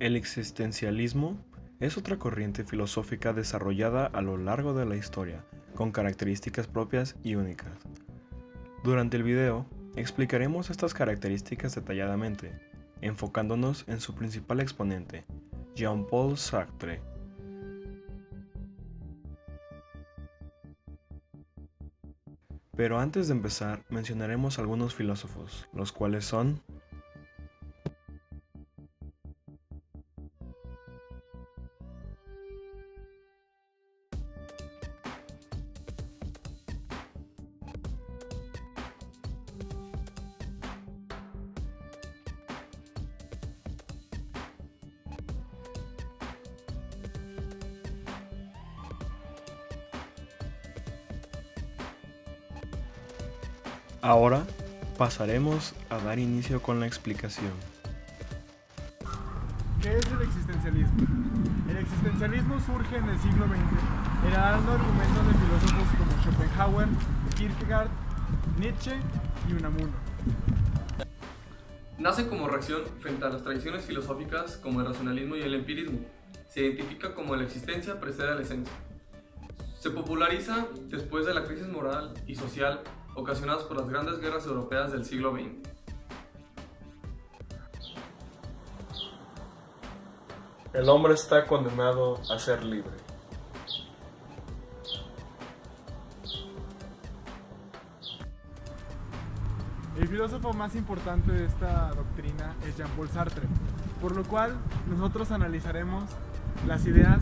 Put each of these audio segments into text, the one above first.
El existencialismo es otra corriente filosófica desarrollada a lo largo de la historia, con características propias y únicas. Durante el video, explicaremos estas características detalladamente, enfocándonos en su principal exponente, Jean-Paul Sartre. Pero antes de empezar, mencionaremos algunos filósofos, los cuales son Ahora pasaremos a dar inicio con la explicación. ¿Qué es el existencialismo? El existencialismo surge en el siglo XX, heredando argumentos de filósofos como Schopenhauer, Kierkegaard, Nietzsche y Unamuno. Nace como reacción frente a las tradiciones filosóficas como el racionalismo y el empirismo. Se identifica como la existencia precede a la esencia. Se populariza después de la crisis moral y social ocasionadas por las grandes guerras europeas del siglo XX. El hombre está condenado a ser libre. El filósofo más importante de esta doctrina es Jean-Paul Sartre, por lo cual nosotros analizaremos las ideas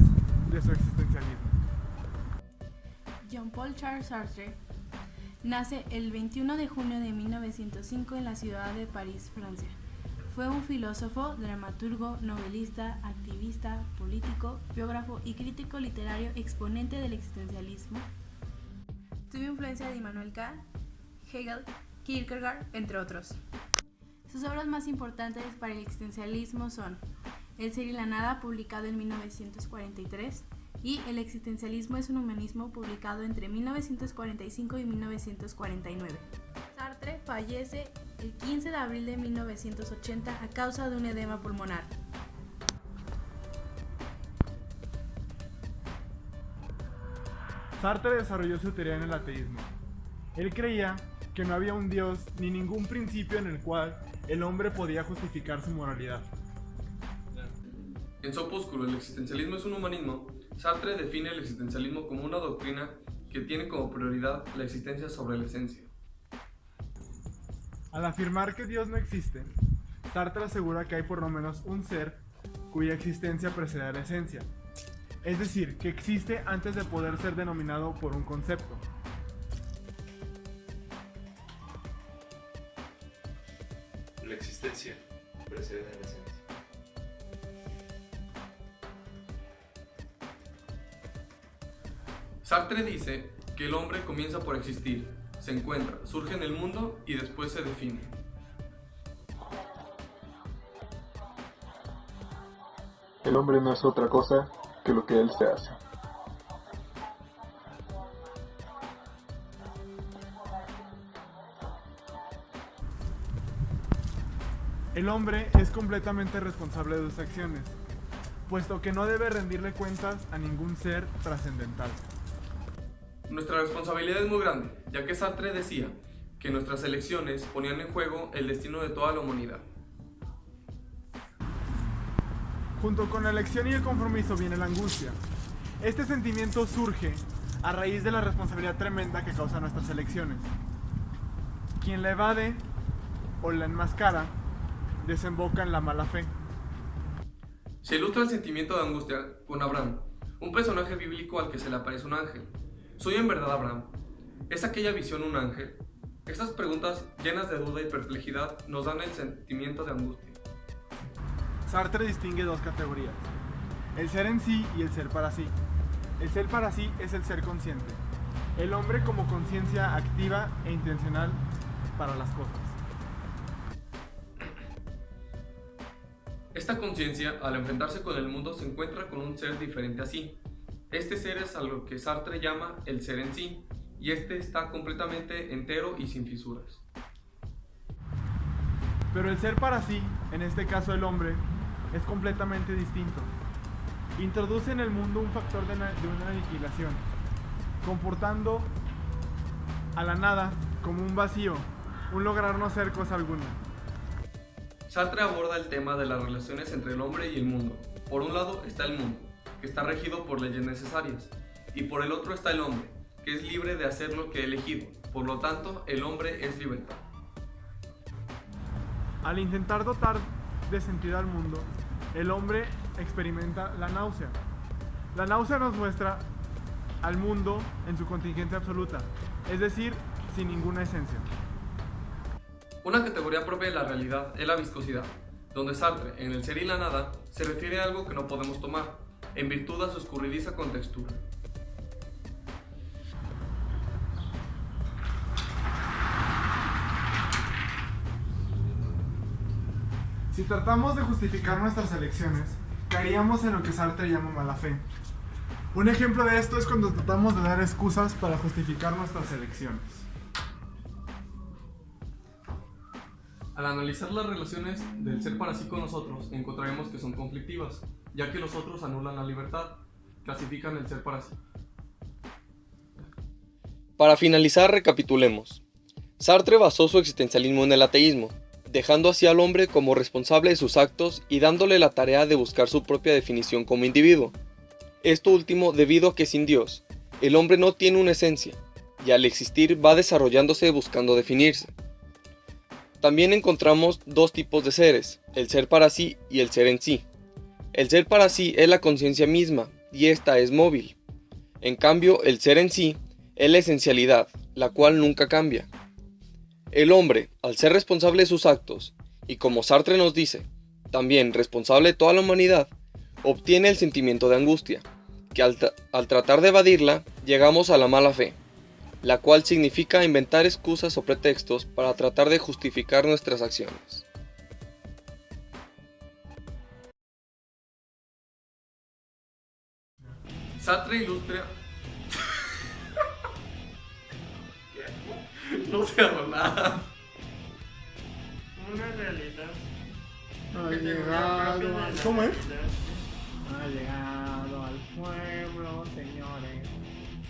de su existencialismo. Jean-Paul Charles Sartre nace el 21 de junio de 1905 en la ciudad de París, Francia. Fue un filósofo, dramaturgo, novelista, activista, político, biógrafo y crítico literario exponente del existencialismo. Tuvo influencia de Immanuel Kant, Hegel, Kierkegaard, entre otros. Sus obras más importantes para el existencialismo son El ser y la nada, publicado en 1943, y El existencialismo es un humanismo, publicado entre 1945 y 1949. Sartre fallece el 15 de abril de 1980 a causa de un edema pulmonar. Sartre desarrolló su teoría en el ateísmo. Él creía que no había un Dios ni ningún principio en el cual el hombre podía justificar su moralidad. En su opúsculo El existencialismo es un humanismo, Sartre define el existencialismo como una doctrina que tiene como prioridad la existencia sobre la esencia. Al afirmar que Dios no existe, Sartre asegura que hay por lo menos un ser cuya existencia precede a la esencia, es decir, que existe antes de poder ser denominado por un concepto. La existencia precede a la esencia. Sartre dice que el hombre comienza por existir, se encuentra, surge en el mundo y después se define. El hombre no es otra cosa que lo que él se hace. El hombre es completamente responsable de sus acciones, puesto que no debe rendirle cuentas a ningún ser trascendental. Nuestra responsabilidad es muy grande, ya que Sartre decía que nuestras elecciones ponían en juego el destino de toda la humanidad. Junto con la elección y el compromiso viene la angustia. Este sentimiento surge a raíz de la responsabilidad tremenda que causan nuestras elecciones. Quien la evade o la enmascara desemboca en la mala fe. Se ilustra el sentimiento de angustia con Abraham, un personaje bíblico al que se le aparece un ángel. ¿Soy en verdad Abraham? ¿Es aquella visión un ángel? Estas preguntas llenas de duda y perplejidad nos dan el sentimiento de angustia. Sartre distingue dos categorías: el ser en sí y el ser para sí. El ser para sí es el ser consciente, el hombre como conciencia activa e intencional para las cosas. Esta conciencia, al enfrentarse con el mundo, se encuentra con un ser diferente a sí. Este ser es a lo que Sartre llama el ser en sí, y este está completamente entero y sin fisuras. Pero el ser para sí, en este caso el hombre, es completamente distinto. Introduce en el mundo un factor de una aniquilación, comportando a la nada como un vacío, un lograr no ser cosa alguna. Sartre aborda el tema de las relaciones entre el hombre y el mundo. Por un lado está el mundo, que está regido por leyes necesarias, y por el otro está el hombre, que es libre de hacer lo que ha elegido. Por lo tanto, el hombre es libertad. Al intentar dotar de sentido al mundo, el hombre experimenta la náusea. La náusea nos muestra al mundo en su contingencia absoluta, es decir, sin ninguna esencia. Una categoría propia de la realidad es la viscosidad, donde Sartre, en El ser y la nada, se refiere a algo que no podemos tomar, en virtud de su escurridiza contextura. Si tratamos de justificar nuestras elecciones, caeríamos en lo que Sartre llama mala fe. Un ejemplo de esto es cuando tratamos de dar excusas para justificar nuestras elecciones. Al analizar las relaciones del ser para sí con nosotros, encontraremos que son conflictivas, ya que los otros anulan la libertad, clasifican el ser para sí. Para finalizar, recapitulemos. Sartre basó su existencialismo en el ateísmo, dejando así al hombre como responsable de sus actos y dándole la tarea de buscar su propia definición como individuo. Esto último debido a que sin Dios, el hombre no tiene una esencia, y al existir va desarrollándose buscando definirse. También encontramos dos tipos de seres, el ser para sí y el ser en sí. El ser para sí es la conciencia misma, y esta es móvil. En cambio, el ser en sí es la esencialidad, la cual nunca cambia. El hombre, al ser responsable de sus actos, y como Sartre nos dice, también responsable de toda la humanidad, obtiene el sentimiento de angustia, que al tratar de evadirla, llegamos a la mala fe, la cual significa inventar excusas o pretextos para tratar de justificar nuestras acciones. Sartre ilustra... No se hago nada. Una realidad. Ha llegado al... ¿Cómo es? Ha llegado al pueblo, señores.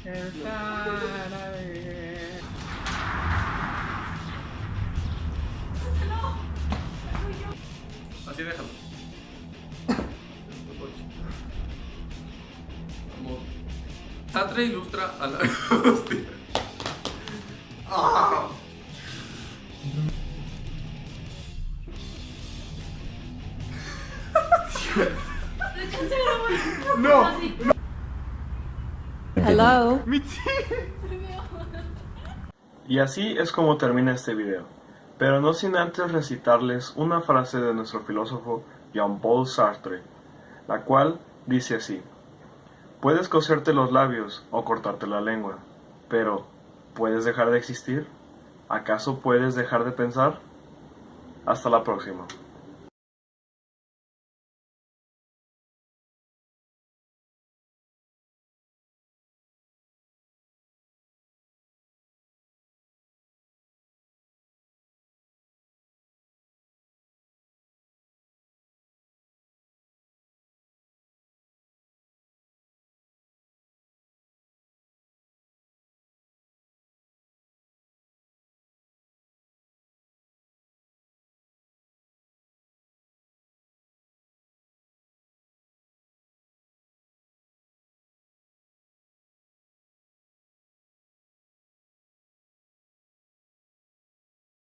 El árabe. Así déjalo. Amor. Sartre ilustra a la... Hostia. Ah. No. Hello. Mitzi. Y así es como termina este video, pero no sin antes recitarles una frase de nuestro filósofo Jean-Paul Sartre, la cual dice así: puedes coserte los labios o cortarte la lengua, pero ¿puedes dejar de existir? ¿Acaso puedes dejar de pensar? Hasta la próxima.